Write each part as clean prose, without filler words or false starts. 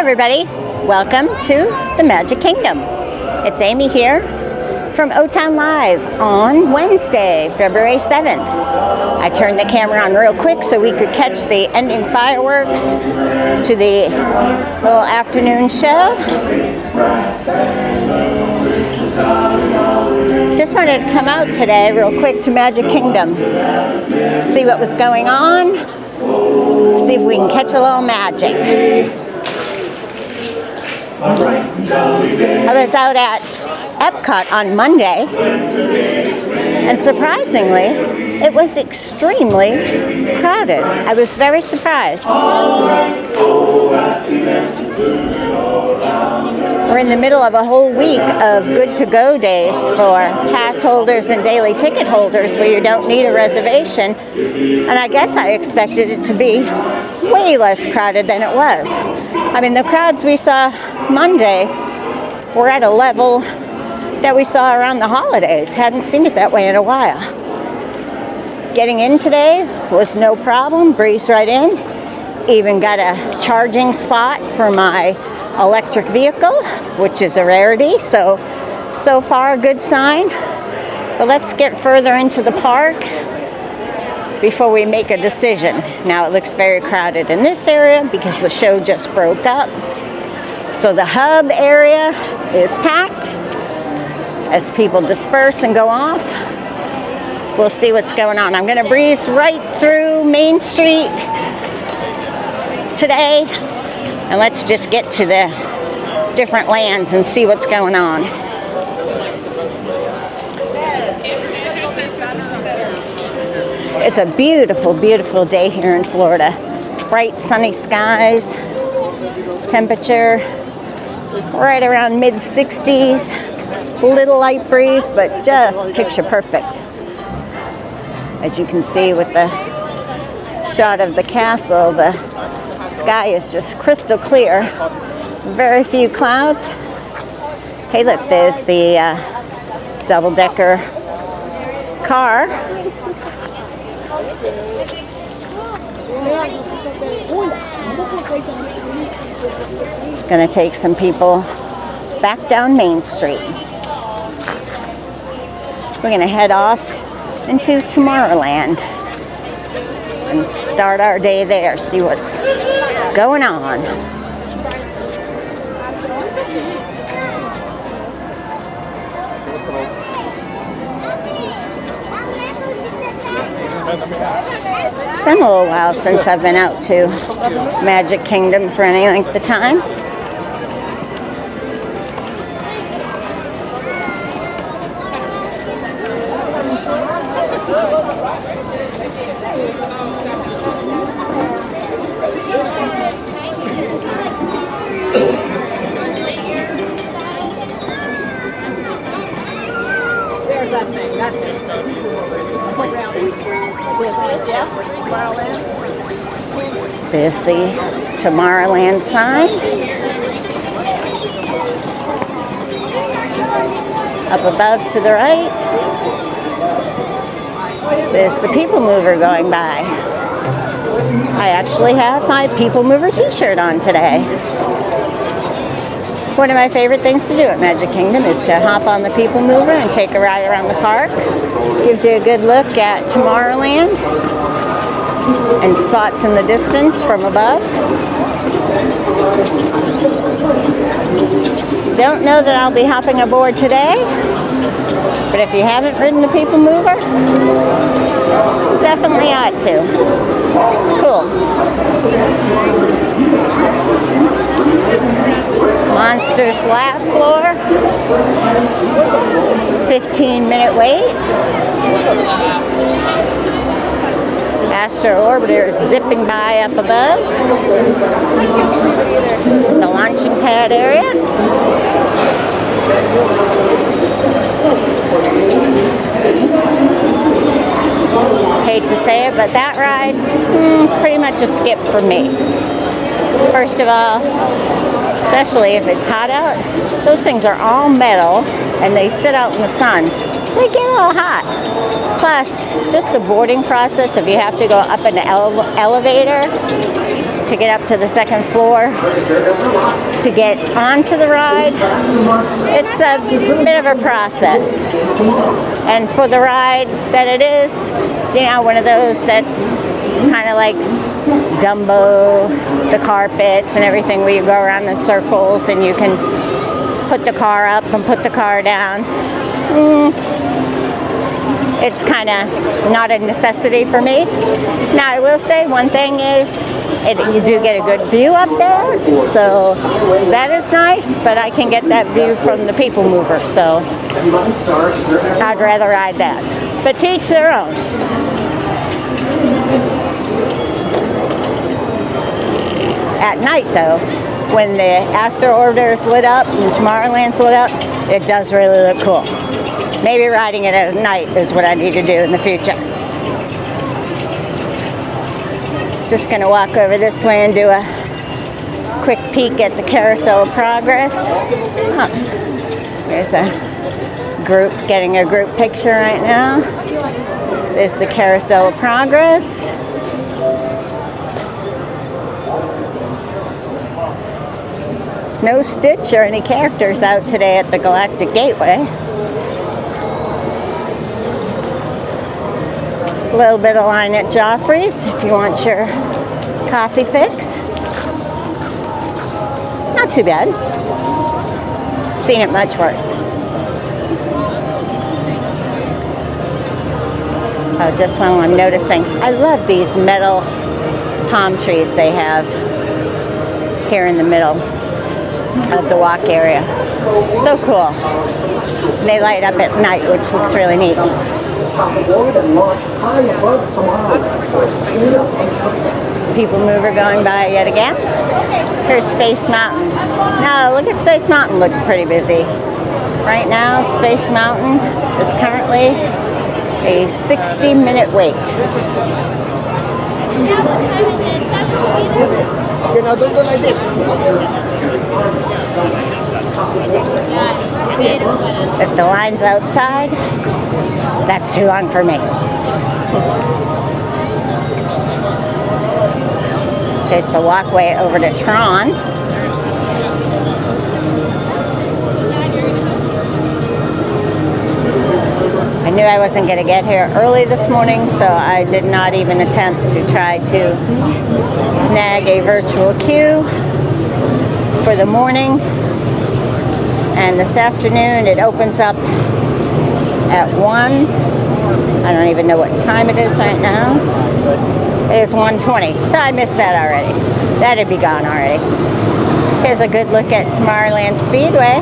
everybody, welcome to the Magic Kingdom. It's Amy here from O-Town Live on Wednesday, February 7th. I turned the camera on real quick so we could catch the ending fireworks to the little afternoon show. Just wanted to come out today real quick to Magic Kingdom, see what was going on, see if we can catch a little magic. I was out at Epcot on Monday, and surprisingly, it was extremely crowded. I was very surprised. We're in the middle of a whole week of good-to-go days for pass holders and daily ticket holders where you don't need a reservation, and I guess I expected it to be way less crowded than it was. I mean, the crowds we saw Monday were at a level that we saw around the holidays. Hadn't seen it that way in a while. Getting in today was no problem, breezed right in. Even got a charging spot for my electric vehicle, which is a rarity, so far a good sign. But let's get further into the park before we make a decision. Now it looks very crowded in this area because the show just broke up. So the hub area is packed. As people disperse and go off, we'll see what's going on. I'm gonna breeze right through Main Street today, and let's just get to the different lands and see what's going on. It's a beautiful, beautiful day here in Florida. Bright sunny skies, temperature right around mid-60s, little light breeze, but just picture perfect. As you can see with the shot of the castle, the sky is just crystal clear. Very few clouds. Hey, look, there's the double-decker car. Gonna take some people back down Main Street. We're gonna head off into Tomorrowland and start our day there, see what's going on. It's been a little while since I've been out to Magic Kingdom for any length of time. There's the Tomorrowland sign. Up above to the right, there's the People Mover going by. I actually have my People Mover t-shirt on today. One of my favorite things to do at Magic Kingdom is to hop on the People Mover and take a ride around the park. Gives you a good look at Tomorrowland and spots in the distance from above. Don't know that I'll be hopping aboard today, but if you haven't ridden the People Mover, definitely ought to. It's cool. Monsters Laugh Floor, 15-minute wait. Astro Orbiter is zipping by up above. The launching pad area. Hate to say it, but that ride, pretty much a skip for me. First of all, especially if it's hot out, those things are all metal and they sit out in the sun, so they get a little hot. Plus, just the boarding process, if you have to go up an elevator, to get up to the second floor to get onto the ride. It's a bit of a process. And for the ride that it is, one of those that's kind of like Dumbo, the carpets and everything, where you go around in circles and you can put the car up and put the car down. It's kind of not a necessity for me. Now, I will say one thing is, you do get a good view up there, so that is nice, but I can get that view from the People Mover, so I'd rather ride that. But to each their own. At night, though, when the Astro Orbiter is lit up and Tomorrowland's lit up, it does really look cool. Maybe riding it at night is what I need to do in the future. Just gonna walk over this way and do a quick peek at the Carousel of Progress. There's a group getting a group picture right now. There's the Carousel of Progress. No Stitch or any characters out today at the Galactic Gateway. A little bit of line at Joffrey's if you want your coffee fix. Not too bad. Seen it much worse. Oh, just while I'm noticing, I love these metal palm trees they have here in the middle of the walk area. So cool. And they light up at night, which looks really neat. People Mover going by yet again. Here's Space Mountain. Now, look at Space Mountain. Looks pretty busy. Right now, Space Mountain is currently a 60-minute wait. Don't go like this. If the line's outside, that's too long for me. There's the walkway over to Tron. I knew I wasn't going to get here early this morning, so I did not even attempt to try to snag a virtual queue for the morning. And this afternoon it opens up at 1. I don't even know what time it is right now. It is 1:20, so I missed that already. That'd be gone already. Here's a good look at Tomorrowland Speedway.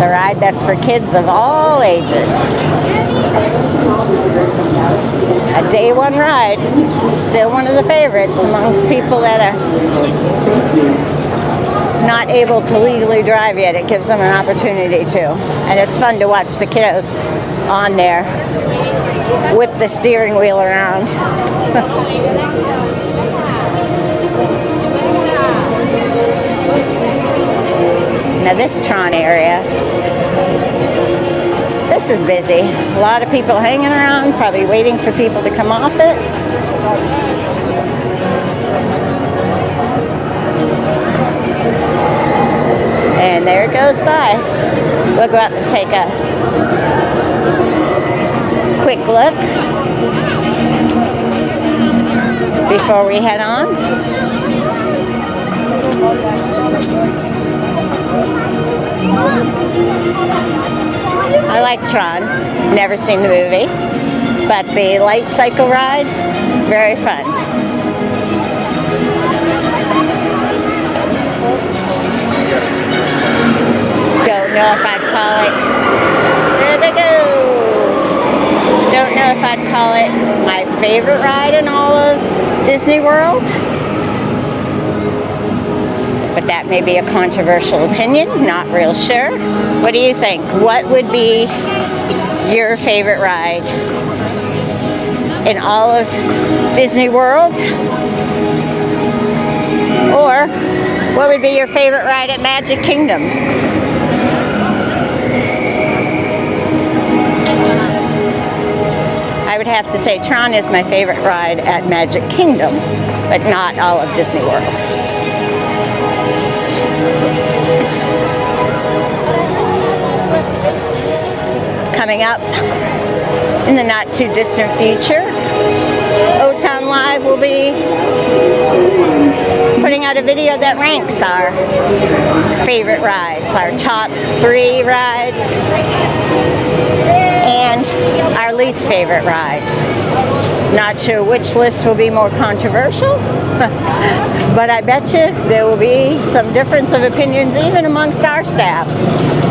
The ride that's for kids of all ages. A day one ride, still one of the favorites amongst people that are not able to legally drive yet. It gives them an opportunity to. And it's fun to watch the kiddos on there whip the steering wheel around. Now this Tron area, this is busy. A lot of people hanging around, probably waiting for people to come off it. And there it goes by. We'll go out and take a quick look before we head on. I like Tron, never seen the movie, but the light cycle ride, very fun. Don't know if I'd call it, there they go. Don't know if I'd call it my favorite ride in all of Disney World. But that may be a controversial opinion, not real sure. What do you think? What would be your favorite ride in all of Disney World? Or what would be your favorite ride at Magic Kingdom? would have to say Tron is my favorite ride at Magic Kingdom, but not all of Disney World. Coming up in the not too distant future, O-Town Live will be putting out a video that ranks our favorite rides, our top 3 rides, and our least favorite rides. Not sure which list will be more controversial, but I bet you there will be some difference of opinions even amongst our staff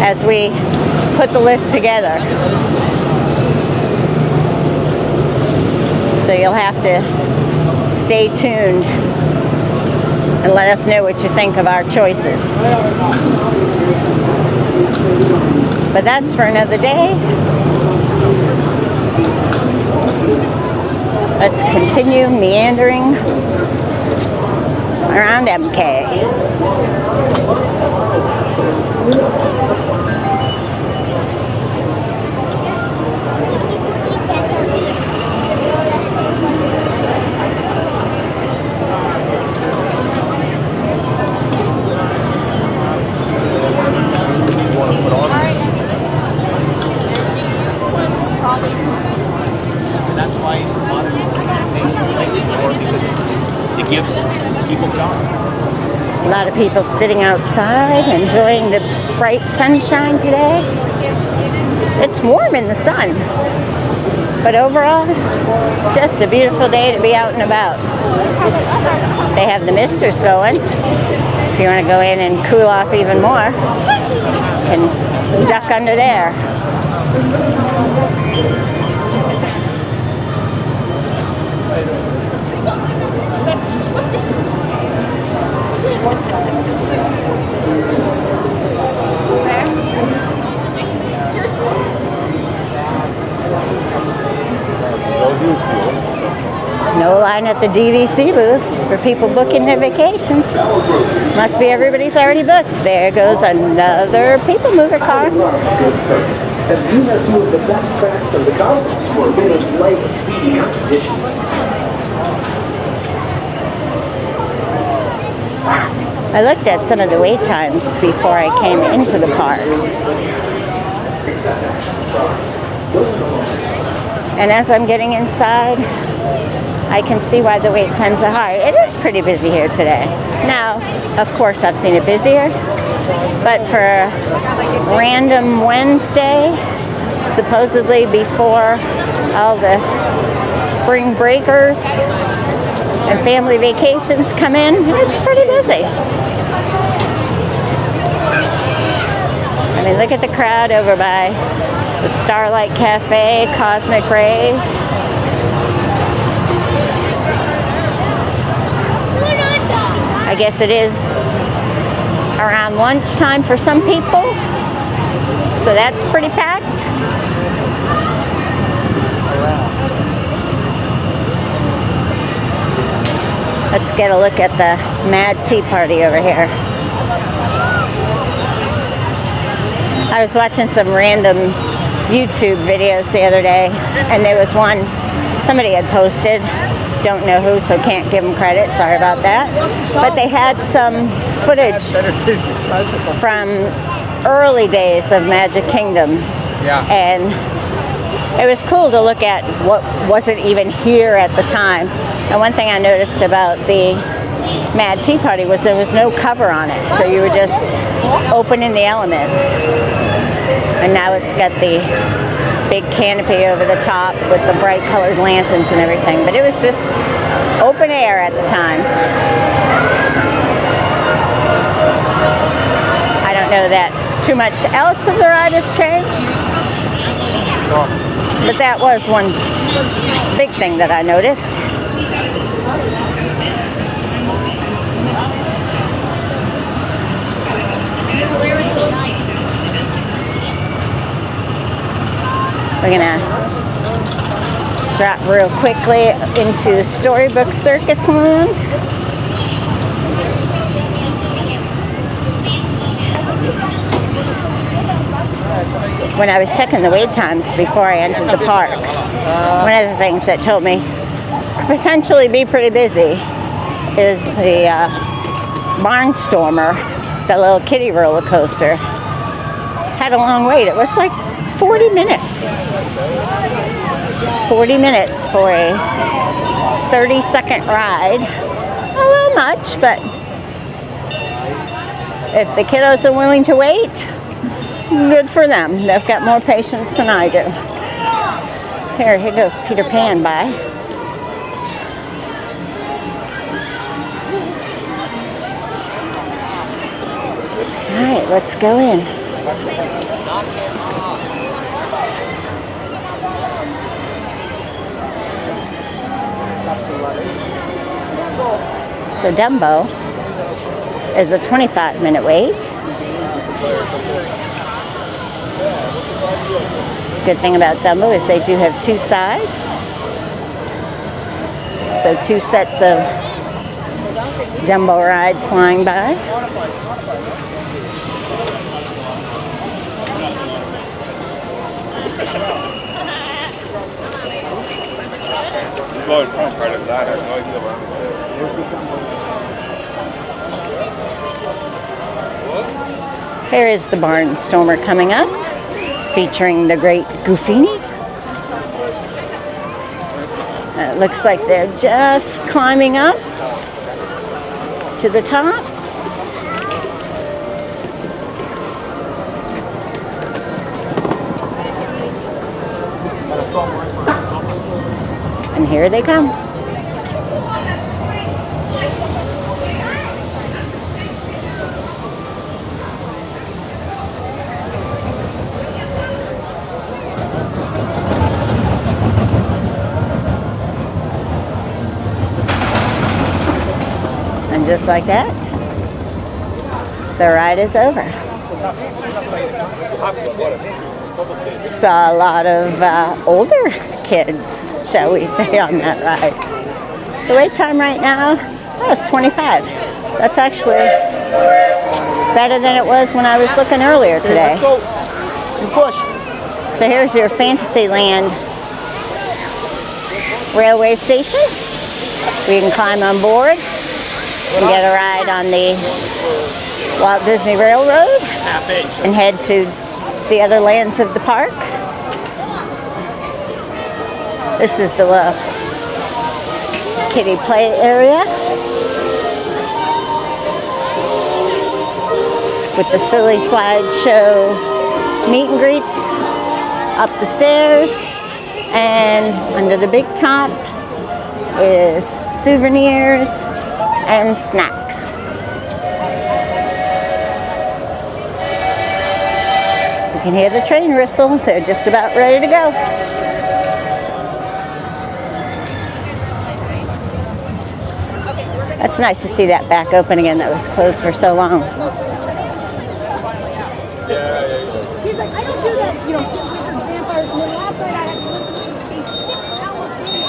as we put the list together. So you'll have to stay tuned and let us know what you think of our choices. But that's for another day. Let's continue meandering around MK. That's why modern organizations like it more, because it gives people jobs. A lot of people sitting outside enjoying the bright sunshine today. It's warm in the sun, but overall, just a beautiful day to be out and about. They have the misters going. If you want to go in and cool off even more, you can duck under there. No line at the DVC booth for people booking their vacations. Must be everybody's already booked. There goes another people mover car. And these are 2 of the best tracks of the Cosmos for a bit of light and speedy competition. I looked at some of the wait times before I came into the park. And as I'm getting inside, I can see why the wait times are high. It is pretty busy here today. Now, of course, I've seen it busier, but for a random Wednesday, supposedly before all the spring breakers and family vacations come in, it's pretty busy. I mean, look at the crowd over by the Starlight Cafe, Cosmic Rays. I guess it is around lunchtime for some people, so that's pretty packed. Let's get a look at the Mad Tea Party over here. I was watching some random YouTube videos the other day, and there was one somebody had posted. Don't know who, so can't give them credit. Sorry about that. But they had some footage from early days of Magic Kingdom. Yeah. And it was cool to look at what wasn't even here at the time. And one thing I noticed about the Mad Tea Party was there was no cover on it. So you were just opening the elements. And now it's got the big canopy over the top with the bright colored lanterns and everything. But it was just open air at the time. I don't know that too much else of the ride has changed. But that was one big thing that I noticed. We're gonna drop real quickly into Storybook Circus Land. when I was checking the wait times before I entered the park, one of the things that told me could potentially be pretty busy is the Barnstormer, the little kiddie roller coaster. Had a long wait. It was like 40 minutes. 40 minutes for a 30-second ride. A little much, but if the kiddos are willing to wait, good for them. They've got more patience than I do. Here goes Peter Pan by. All right, let's go in. So Dumbo is a 25-minute wait. Good thing about Dumbo is they do have two sides. So 2 sets of Dumbo rides flying by. Here is the Barnstormer coming up, featuring the great Goofini. It looks like they're just climbing up to the top. And here they come. And just like that, the ride is over. Saw a lot of older kids, shall we say, on that ride. The wait time right now, is 25. That's actually better than it was when I was looking earlier today. Let's go. And push. So here's your Fantasyland railway station. We can climb on board and get a ride on the Walt Disney Railroad and head to the other lands of the park. This is the little kiddie play area with the Silly Slideshow meet and greets up the stairs, and under the big top is souvenirs and snacks. You can hear the train whistle. They're just about ready to go. That's nice to see that back open again. That was closed for so long. He's like, I don't do that, you know, vampires. And then last night I had to listen to a 6-hour video.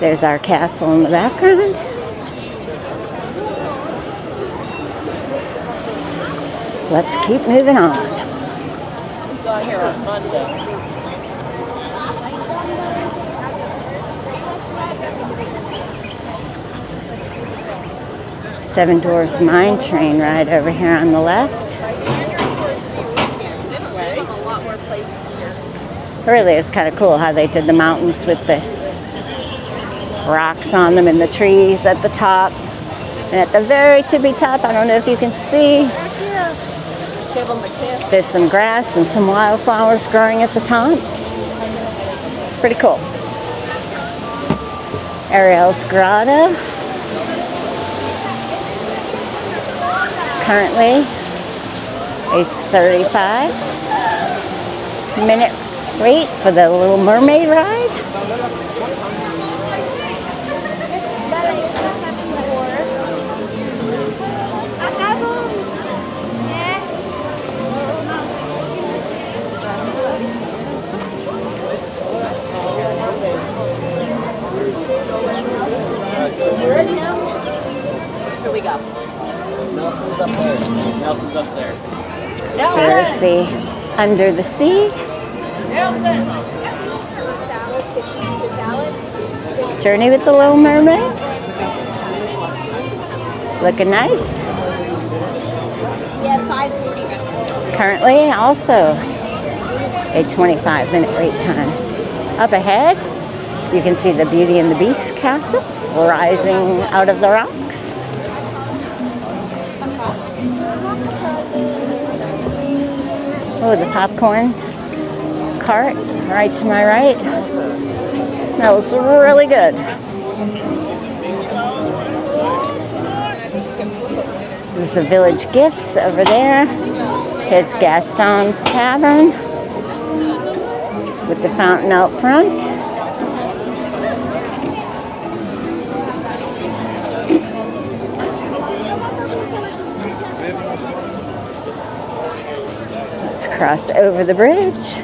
There's our castle in the background. Let's keep moving on. Got here on Monday. Seven Dwarfs Mine Train ride over here on the left. Really, it's kind of cool how they did the mountains with the rocks on them and the trees at the top. And at the very tippy top, I don't know if you can see, there's some grass and some wildflowers growing at the top. It's pretty cool. Ariel's Grotto. Currently a 35-minute wait for the Little Mermaid ride. Nelson's up there. Nelson's up there. There's the Under the Sea. Journey with the Little Mermaid. Looking nice. Yeah, 5:40. Currently also a 25-minute wait time. Up ahead, you can see the Beauty and the Beast castle rising out of the rocks. Oh, the popcorn cart right to my right. Smells really good. This is the Village Gifts over there. Here's Gaston's Tavern with the fountain out front. Let's cross over the bridge.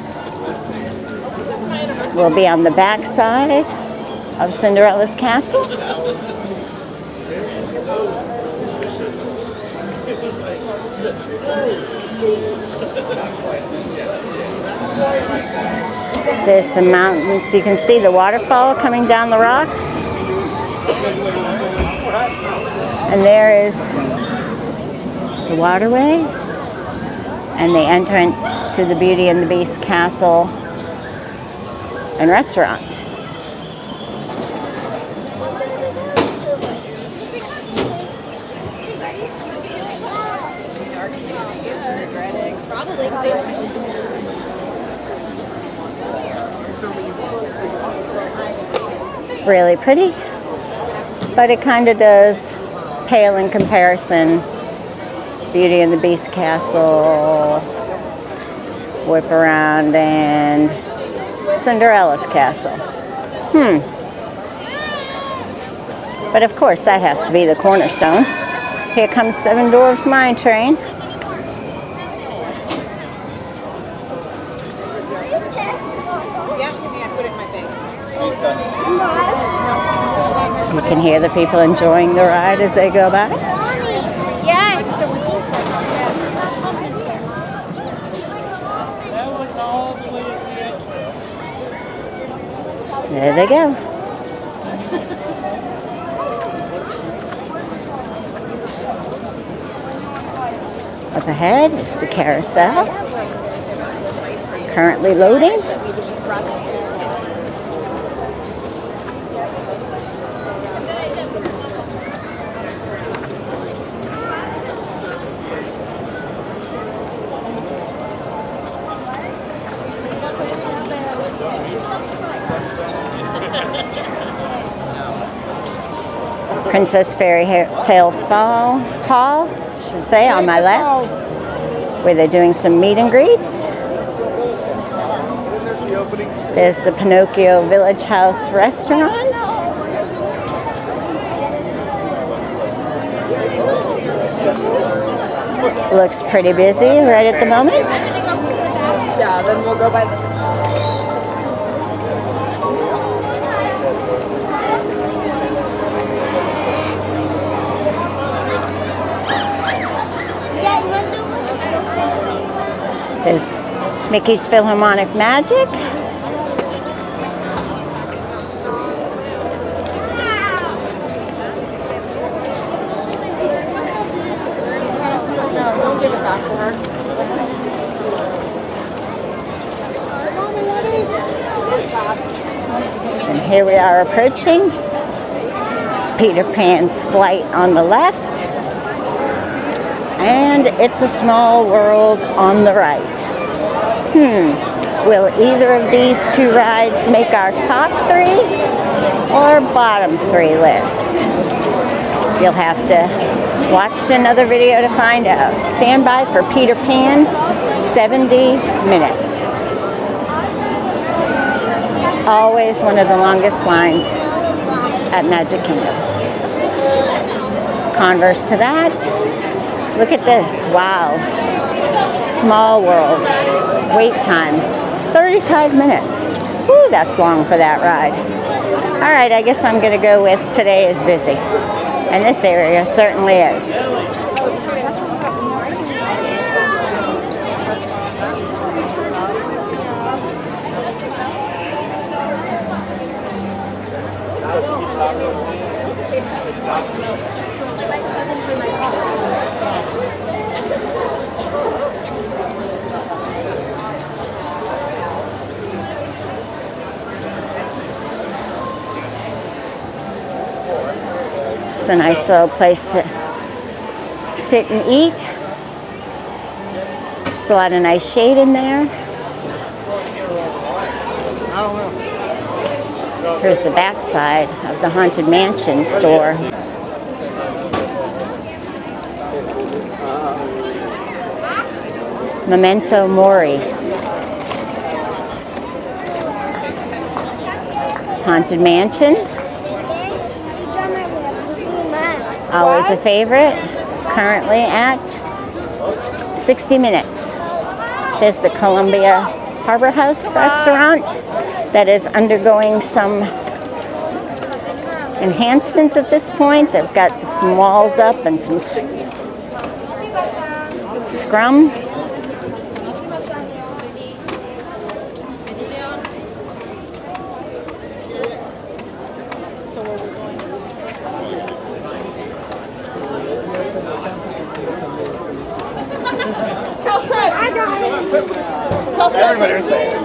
We'll be on the back side of Cinderella's castle. There's the mountains. You can see the waterfall coming down the rocks. And there is the waterway and the entrance to the Beauty and the Beast castle and restaurant. Really pretty, but it kind of does pale in comparison. Beauty and the Beast castle, whip around, and Cinderella's castle. But of course, that has to be the cornerstone. Here comes Seven Dwarfs Mine Train. You can hear the people enjoying the ride as they go by. Yes. There they go. Up ahead is the carousel. Currently loading. Princess Fairy Tale Hall, should say, on my left, where they're doing some meet and greets. There's the Pinocchio Village House restaurant. Looks pretty busy right at the moment. Yeah, then we'll go by the... There's Mickey's Philharmonic Magic. No, don't give it back to her. And here we are approaching Peter Pan's Flight on the left. And It's a Small World on the right. Will either of these two rides make our top 3 or bottom 3 list? You'll have to watch another video to find out. Stand by for Peter Pan, 70 minutes. Always one of the longest lines at Magic Kingdom. Converse to that, look at this. Wow. Small World. Wait time. 35 minutes. Woo, that's long for that ride. All right, I guess I'm going to go with today is busy. And this area certainly is. It's a nice little place to sit and eat. There's a lot of nice shade in there. Here's the back side of the Haunted Mansion store. Memento Mori. Haunted Mansion. Always a favorite. Currently at 60 minutes. There's the Columbia Harbor House restaurant that is undergoing some enhancements at this point. They've got some walls up and some scrum. Everybody was saying it.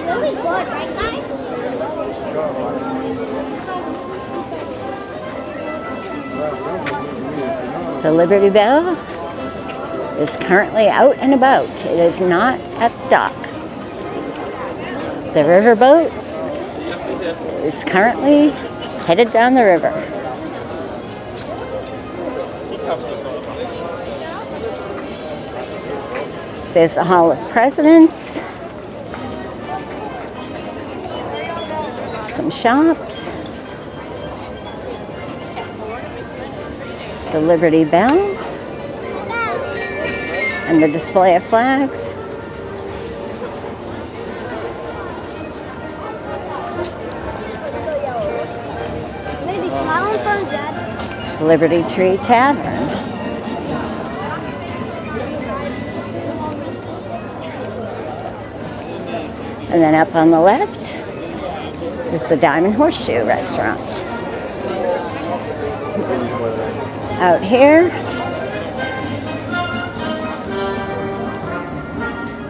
Really good, right, guys? The Liberty Bell is currently out and about. It is not at the dock. The riverboat is currently headed down the river. There's the Hall of Presidents. Some shops. The Liberty Bell. And the display of flags. Is he smiling for his dad? Liberty Tree Tavern. And then up on the left is the Diamond Horseshoe Restaurant. Out here,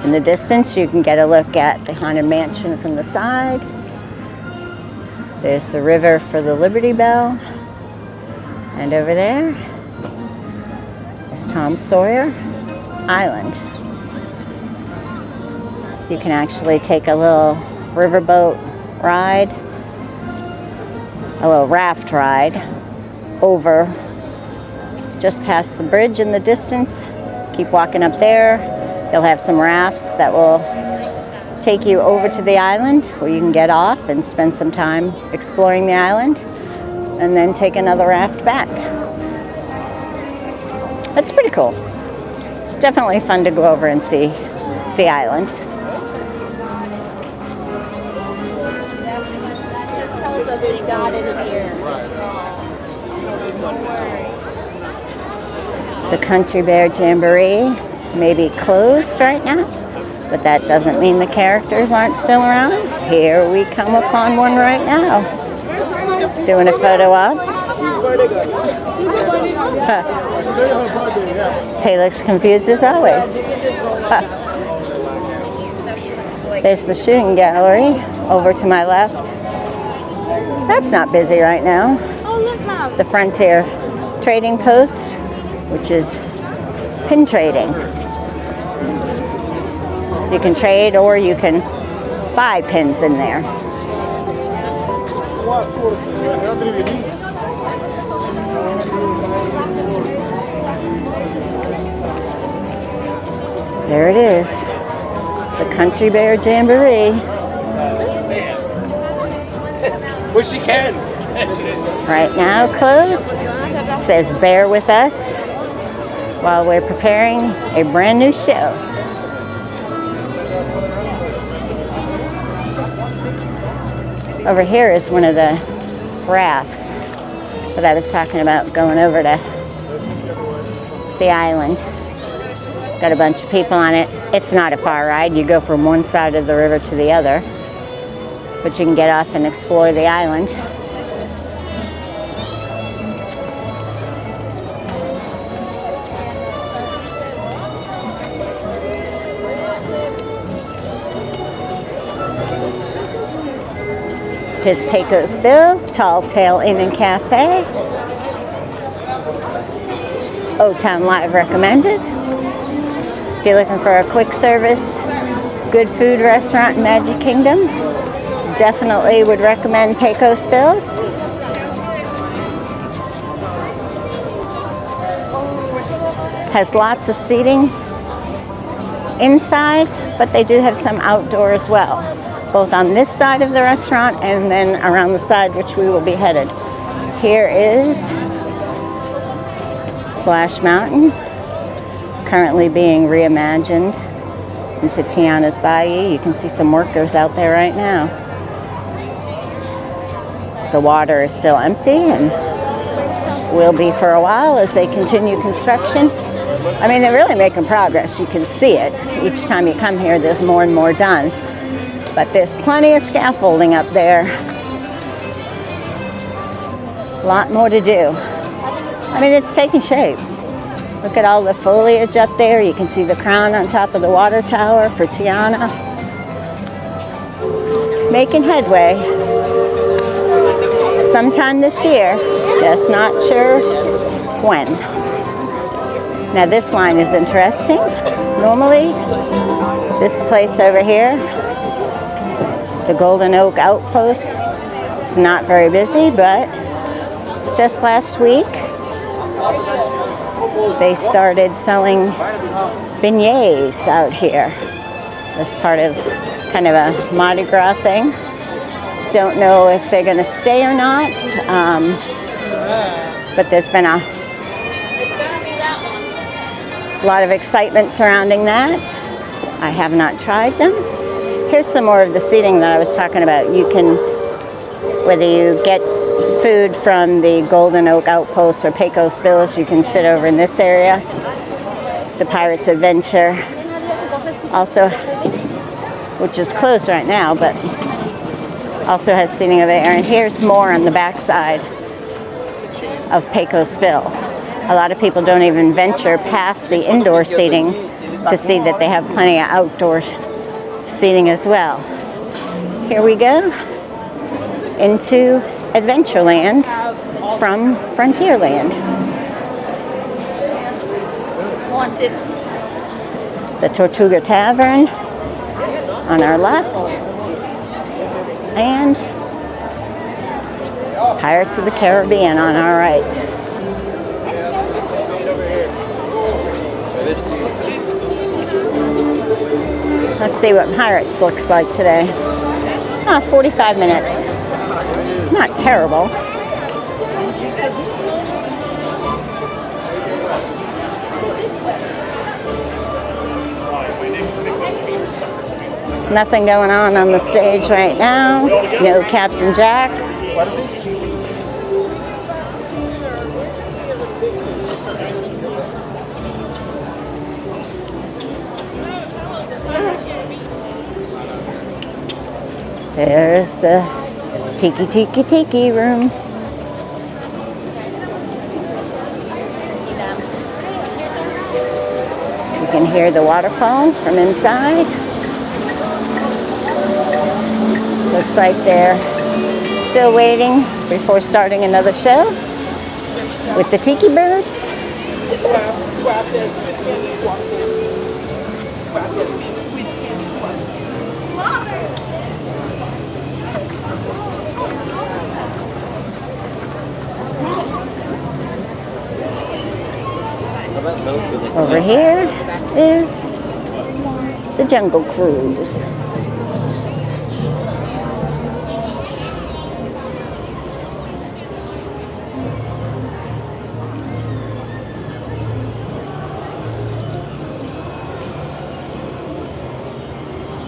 in the distance, you can get a look at the Haunted Mansion from the side. There's the river for the Liberty Bell. And over there is Tom Sawyer Island. You can actually take a little riverboat ride, a little raft ride over just past the bridge in the distance. Keep walking up there. They'll have some rafts that will take you over to the island where you can get off and spend some time exploring the island and then take another raft back. That's pretty cool. Definitely fun to go over and see the island. They got it here. The Country Bear Jamboree may be closed right now, but that doesn't mean the characters aren't still around. Here we come upon one right now. Doing a photo op. He looks confused as always. There's the shooting gallery over to my left. That's not busy right now. Oh, look, Mom. The Frontier Trading Post, which is pin trading. You can trade or you can buy pins in there. There it is, the Country Bear Jamboree. Wish she can. Right now closed. It says bear with us while we're preparing a brand new show. Over here is one of the rafts that I was talking about going over to the island. Got a bunch of people on it. It's not a far ride. You go from one side of the river to the other, but you can get off and explore the island. His Pecos Bills, Tall Tale Inn and Cafe. O-Town Live recommended. If you're looking for a quick service, good food restaurant in Magic Kingdom, definitely would recommend Pecos Bills. Has lots of seating inside, but they do have some outdoor as well, both on this side of the restaurant and then around the side which we will be headed. Here is Splash Mountain, currently being reimagined into Tiana's Bayou. You can see some workers out there right now. The water is still empty and will be for a while as they continue construction. I mean, they're really making progress. You can see it. Each time you come here, there's more and more done. But there's plenty of scaffolding up there. A lot more to do. I mean, it's taking shape. Look at all the foliage up there. You can see the crown on top of the water tower for Tiana. Making headway. Sometime this year, just not sure when. Now this line is interesting. Normally, this place over here, the Golden Oak Outpost, is not very busy, but just last week, they started selling beignets out here as part of kind of a Mardi Gras thing. Don't know if they're going to stay or not, but there's been a lot of excitement surrounding that. I have not tried them. Here's some more of the seating that I was talking about. You can, whether you get food from the Golden Oak Outpost or Pecos Bills, you can sit over in this area. The Pirates Adventure also, which is closed right now, but also has seating over there. And here's more on the back side of Pecos Bills. A lot of people don't even venture past the indoor seating to see that they have plenty of outdoor seating as well. Here we go into Adventureland from Frontierland. Wanted. The Tortuga Tavern on our left, and Pirates of the Caribbean on our right. Let's see what Pirates looks like today. 45 minutes. Not terrible. Nothing going on the stage right now. No Captain Jack. There's the Tiki room. You can hear the waterfall from inside. Looks like they're still waiting before starting another show with the Tiki Birds. Over here is the Jungle Cruise.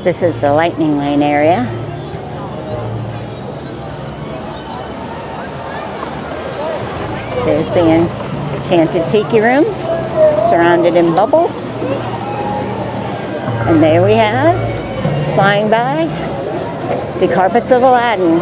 This is the Lightning Lane area. There's the Enchanted Tiki Room, surrounded in bubbles. And there we have, flying by, the Carpets of Aladdin.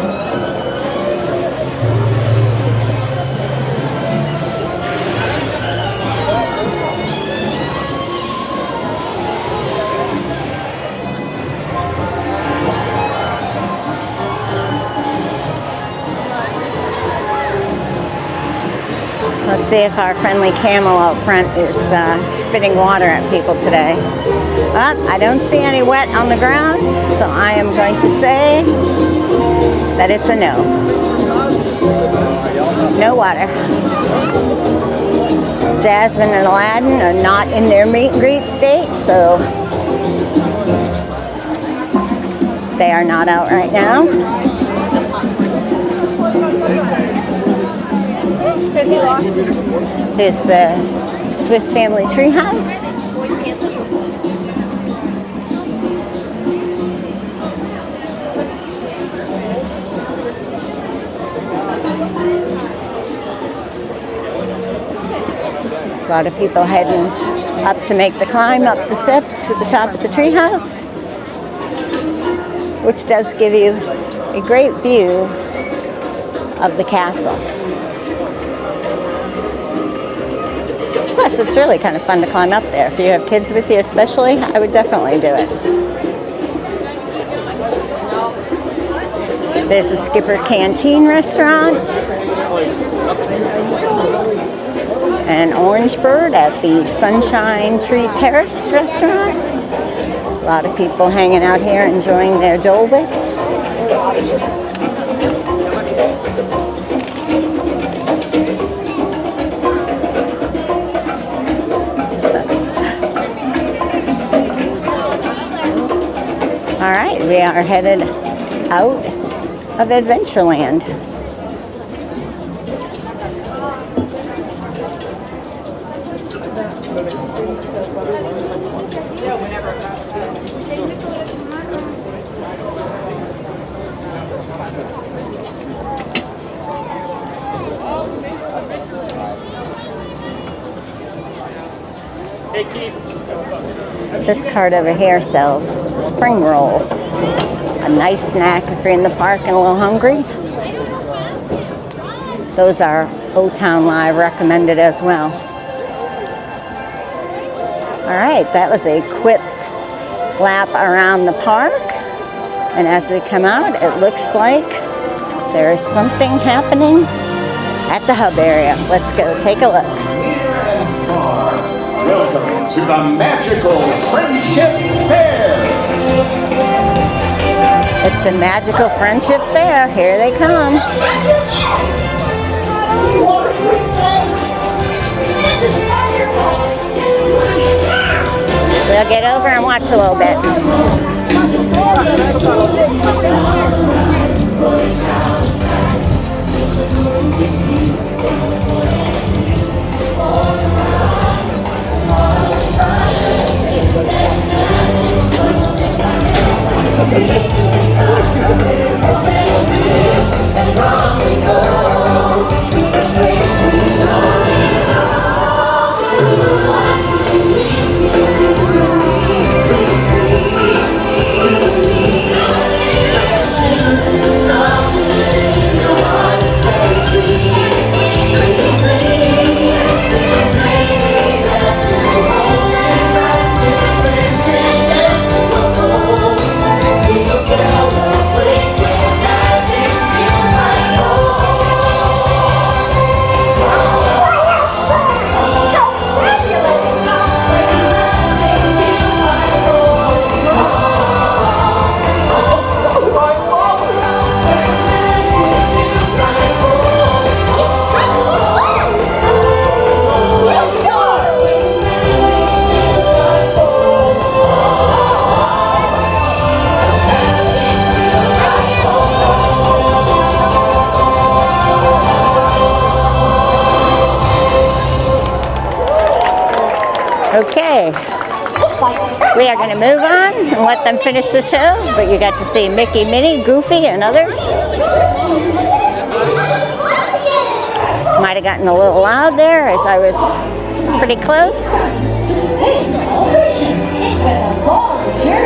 Let's see if our friendly camel out front is spitting water at people today. I don't see any wet on the ground, so I am going to say that it's a no. No water. Jasmine and Aladdin are not in their meet and greet state, so they are not out right now. Here's the Swiss Family Treehouse. A lot of people heading up to make the climb up the steps to the top of the treehouse, which does give you a great view of the castle. Plus, it's really kind of fun to climb up there. If you have kids with you especially, I would definitely do it. There's a Skipper Canteen restaurant. And Orange Bird at the Sunshine Tree Terrace restaurant. A lot of people hanging out here enjoying their Dole Whips. All right, we are headed out of Adventureland. This cart over here sells spring rolls. A nice snack if you're in the park and a little hungry. Those are Old Town Live recommended as well. All right, that was a quick lap around the park. And as we come out, it looks like there is something happening at the hub area. Let's go take a look. Welcome to the Magical Friendship Fair. It's the Magical Friendship Fair. Here they come. We'll get over and watch a little bit. Okay, we are going to move on and let them finish the show, but you got to see Mickey, Minnie, Goofy, and others. Might have gotten a little loud there as I was pretty close.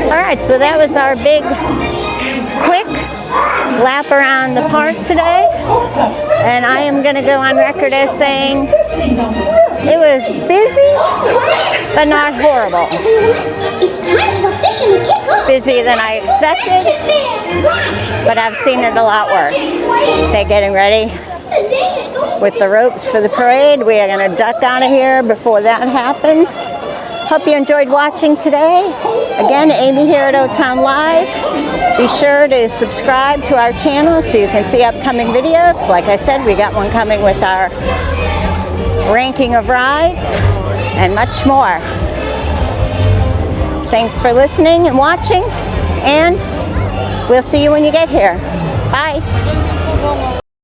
All right, so that was our big, quick lap around the park today, and I am going to go on record as saying it was busy, but not horrible. It's time to officially kick off. Busier than I expected, but I've seen it a lot worse. They're getting ready with the ropes for the parade. We are going to duck out of here before that happens. Hope you enjoyed watching today. Again, Amy here at O-Town Live. Be sure to subscribe to our channel so you can see upcoming videos. Like I said, we got one coming with our ranking of rides and much more. Thanks for listening and watching, and we'll see you when you get here. Bye.